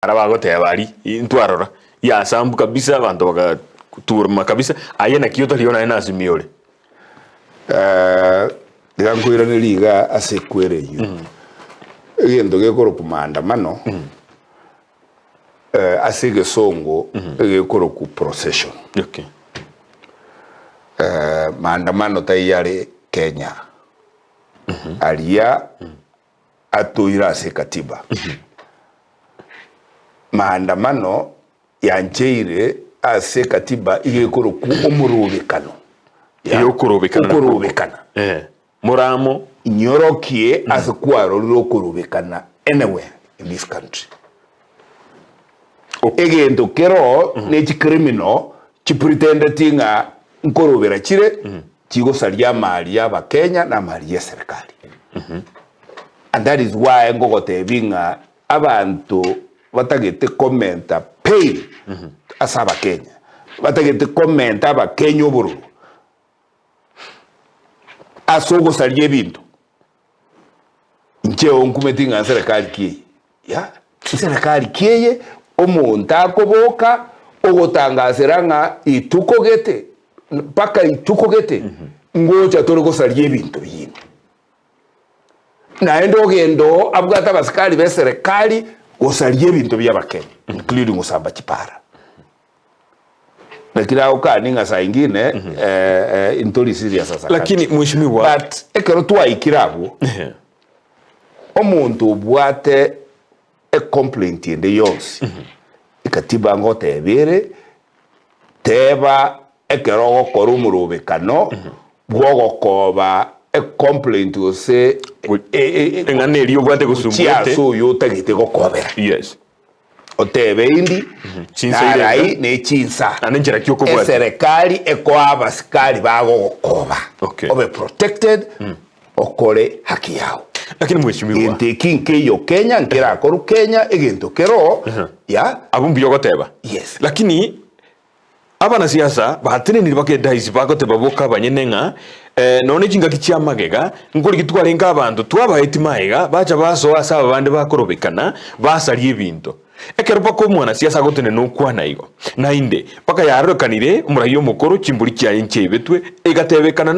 arabagoteba ari intwarora ya sambu kabisa abantu bagaturma kabisa ayena kiyota liona ena asimiole ndirankwira ni liga asekwereyo egendo gekoro ku maandamano asege songo gekoro ku procession okay maandamano tayari Kenya alia atuira ase katiba maandamano yancheire ase katiba igekoro ku omurubikano yokurubikana muramo nyorokie ase kwaro lokurubikana anywhere in this country egento kero nechi criminal chipretende nga nkorobera chire chigosaria mali ya Kenya na mali ya serikali and that is why ngogotebinga abantu batagete commenta pay asaba Kenya batagete commenta aba Kenya oburu asogo salie bintu ncheo nkumetinga serikali kiye ya serikali kiye omuntu akoboka ogotangaziranga itukogete paka itukogete ngocha tore gosalie bintu bino na endo gendo abwata basikali be serikali gosalie bintu by'abakenya including usamba chipara nakira ukaninga saa ingine intori serious sasa lakini mheshimiwa but ekero twaikirabo omuntu bwate a complaint inde yonsi ikatiba ngotebere teba ekero gokora umurubikano bwogokoba a complaint ose enganeri obwate gusumbute so yo tagite gokobera yes otebe indi narai ne chinsa anenjera kyoko bwate serikali ekwa asikali bago gokoba obe protected okore haki yao lakini mheshimiwa inte kinke yo Kenya nkira koru Kenya egento kero ya abumbi yogoteba yes lakini abana siasa bahatene ni bakeda isi bagoteba boka banyenenga none jinga kicyamagega ngori gitwarenga abantu twabaheti maega bacha baso asaba bande bakorobekana basali ebintu ekero pako mwana siasa gotene no kwana igo na inde paka yarokanire umurahiyo mukoro chimburi cya yenche betwe egatebekana